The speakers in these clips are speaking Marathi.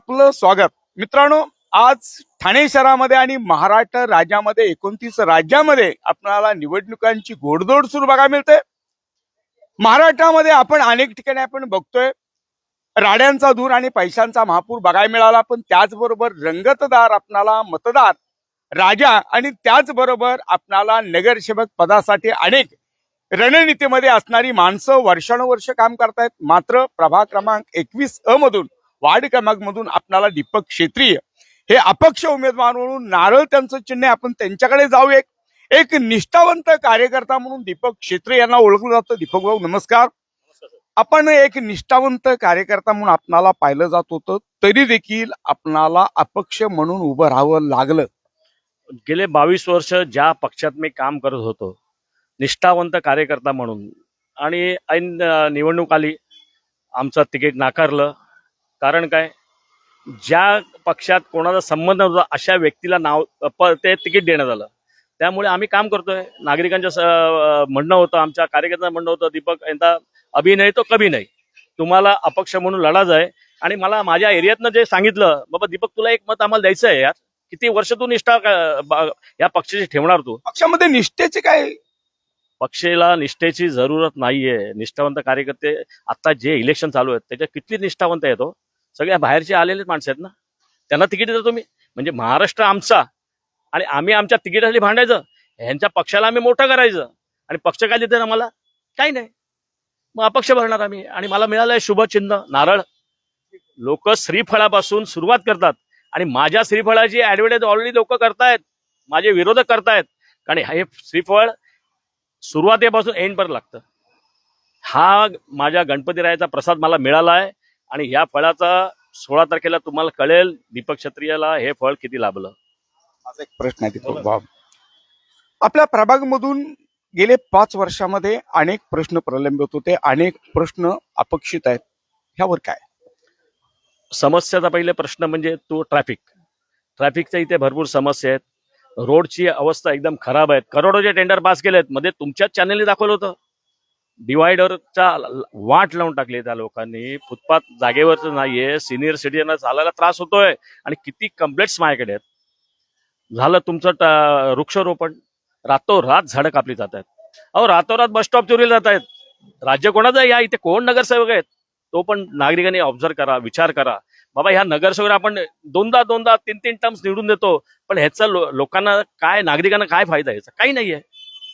आपलं स्वागत. मित्रांनो, आज ठाणे शहरामध्ये आणि महाराष्ट्र राज्यामध्ये 29 राज्यामध्ये आपल्याला निवडणुकांची घोडदौड सुरू बघायला मिळते. महाराष्ट्रामध्ये आपण अनेक ठिकाणी आपण बघतोय राड्यांचा धूर आणि पैशांचा महापूर बघायला मिळाला, पण त्याचबरोबर रंगतदार आपणाला मतदार राजा आणि त्याचबरोबर आपणाला नगरसेवक पदासाठी अनेक रणनीतीमध्ये असणारी माणसं वर्षानुवर्ष काम करतायत. मात्र प्रभाग क्रमांक 21 मधून वार्ड क्रमांक मधून आपणाला दीपक क्षेत्रीय हे अपक्ष उमेदवार म्हणून नारळ त्यांचं चिन्ह, आपण त्यांच्याकडे जाऊ. एक निष्ठावंत कार्यकर्ता म्हणून दीपक क्षेत्रीय यांना ओळखलं जातं. दीपक भाऊ नमस्कार. आपण एक निष्ठावंत कार्यकर्ता म्हणून आपणाला पाहिलं जात होतं, तरी देखील आपणाला अपक्ष म्हणून उभं राहावं लागलं. गेले 22 वर्ष ज्या पक्षात मी काम करत होतो निष्ठावंत कार्यकर्ता म्हणून, आणि ऐन निवडणूक आली, आमचं तिकीट नाकारलं. कारण काय, ज्या पक्षात कोणाचा संबंध नव्हता अशा व्यक्तीला ते तिकीट देण्यात आलं. त्यामुळे आम्ही काम करतोय. नागरिकांचं म्हणणं होतं, आमच्या कार्यकर्त्यांचं म्हणणं होतं, दीपक यांचा अभी नाही तो कभी नाही, तुम्हाला अपक्ष म्हणून लढाच आहे. आणि मला माझ्या एरियातनं जे सांगितलं, बाबा दीपक तुला एक मत आम्हाला द्यायचं आहे यार, किती वर्ष तू निष्ठा या पक्षाची ठेवणार, तू पक्षामध्ये निष्ठेचे काय? पक्षाला निष्ठेची जरूरत नाहीये. निष्ठावंत कार्यकर्ते आता जे इलेक्शन चालू आहेत त्याच्यात किती निष्ठावंत येतो, सगळ्या बाहेरचे आलेले माणसं आहेत ना, त्यांना तिकीट देता तुम्ही. म्हणजे महाराष्ट्र आमचा आणि आम्ही आमच्या तिकिटासाठी भांडायचं, ह्यांच्या पक्षाला आम्ही मोठं करायचं, आणि पक्ष काय देते ना मला, काही नाही, मग अपक्ष भरणार आम्ही. आणि मला मिळालंय शुभचिन्ह नारळ. लोक श्रीफळापासून सुरुवात करतात आणि माझ्या श्रीफळाची ऍडव्हर्टाईज ऑलरेडी लोक करतायत, माझे विरोधक करतायत. कारण हे श्रीफळ सुरुवातीपासून एंड पर्यंत लागतं. हा माझ्या गणपतीरायाचा प्रसाद मला मिळाला आहे, आणि या फळाचा 16 तारखेला तुम्हाला कळेल दीपक क्षत्रियाला हे फळ किती लाभलं. माझा एक प्रश्न आहे दीपक भाऊ, आपल्या प्रभागमधून गेले 5 वर्षामध्ये अनेक प्रश्न प्रलंबित होते, अनेक प्रश्न अपेक्षित आहेत, ह्यावर काय? समस्याचा पहिले प्रश्न म्हणजे तो ट्रॅफिकच्या इथे भरपूर समस्या आहेत. रोडची अवस्था एकदम खराब आहे. करोडोचे टेंडर पास केलेत, मध्ये तुमच्याच चॅनलने दाखवलं होतं. डिवायडरचा वाट लावून टाकली त्या लोकांनी. फुटपाथ जागेवरच नाहीये, सिनियर सिटीजनला चालायला त्रास होतोय, आणि किती कंप्लेंट्स माझ्याकडे आहेत. झालं तुमचं वृक्षारोपण, रातोरात झाडं कापली जात आहेत. अहो रातोरात बस स्टॉप चोरीला जात आहेत. राज्य कोणाचं आहे? या इथे कोण नगरसेवक आहेत? तो पण नागरिकांनी ऑब्झर्व करा, विचार करा. बाबा ह्या नगरसेवक आपण दोनदा 3 टर्म्स निवडून देतो, पण ह्याचा लोकांना काय, नागरिकांना काय फायदा आहे? काही नाहीये,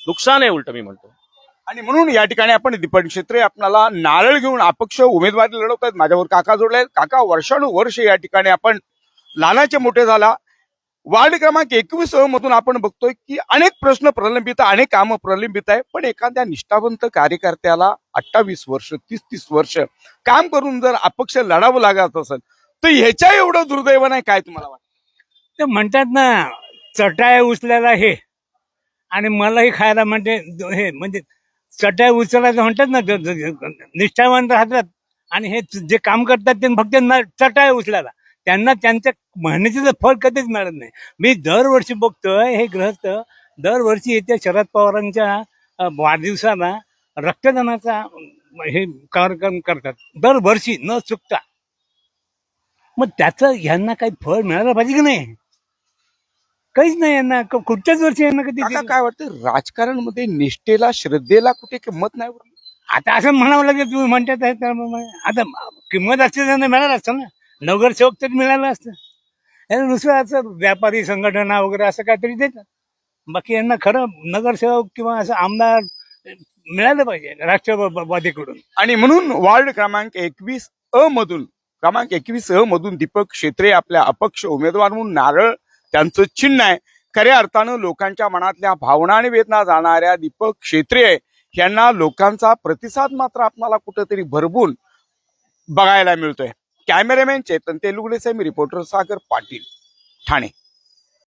नुकसान आहे उलट मी म्हणतो. आणि म्हणून या ठिकाणी आपण दीपक क्षेत्रीय आपल्याला नारळ घेऊन अपक्ष उमेदवारी लढवत आहेत. माझ्यावर काका जोडले. काका, वर्षानुवर्ष या ठिकाणी आपण लहानाचे मोठे झाला. वार्ड क्रमांक 21 मधून आपण बघतोय की अनेक प्रश्न प्रलंबित, अनेक कामं प्रलंबित आहे, पण एखाद्या निष्ठावंत कार्यकर्त्याला 28 वर्ष 30 वर्ष काम करून जर अपक्ष लढावं लागत असेल तर ह्याच्या एवढं दुर्दैव नाही काय तुम्हाला वाटतं? ते म्हणतात ना, चटाय उचलायला हे आणि मलाही खायला म्हणजे हे, म्हणजे चटाय उचलायचं म्हणतात ना, निष्ठावंत राहतात आणि हे जे काम करतात ते फक्त चटाय उचलायला, त्यांना त्यांच्या मेहनतीचं फळ कधीच मिळत नाही. मी दरवर्षी बघतोय हे ग्रहस्थ दरवर्षी येत्या शरद पवारांच्या वाढदिवसाला रक्तदानाचा हे कार्यक्रम करतात दरवर्षी न चुकता. मग त्याचं यांना काही फळ मिळालं पाहिजे की नाही? काहीच नाही यांना, कुठच्याच वर्षी यांना कधी. काय वाटतं, राजकारणमध्ये निष्ठेला, श्रद्धेला कुठे किंमत नाही? आता असं म्हणावं लागेल, तुम्ही म्हणतात आहे त्यामुळे आता किंमत असते त्यांना मिळालं असतं ना, नगरसेवक तरी मिळालं असतं. यांना नुसतं असं व्यापारी संघटना वगैरे असं काहीतरी देतात, बाकी यांना खरं नगरसेवक किंवा असं आमदार मिळालं पाहिजे राष्ट्रवादीकडून. आणि म्हणून वार्ड क्रमांक 21 मधून दीपक क्षेत्रीय आपल्या अपक्ष उमेदवार म्हणून नारळ त्यांचं चिन्ह आहे. खऱ्या अर्थानं लोकांच्या मनातल्या भावना आणि वेदना जाणाऱ्या दीपक क्षेत्रीय यांना लोकांचा प्रतिसाद मात्र आपल्याला कुठेतरी भरपूर बघायला मिळतोय. कॅमेरामॅन चेतन तेलुगुडेचे, मी रिपोर्टर सागर पाटील, ठाणे.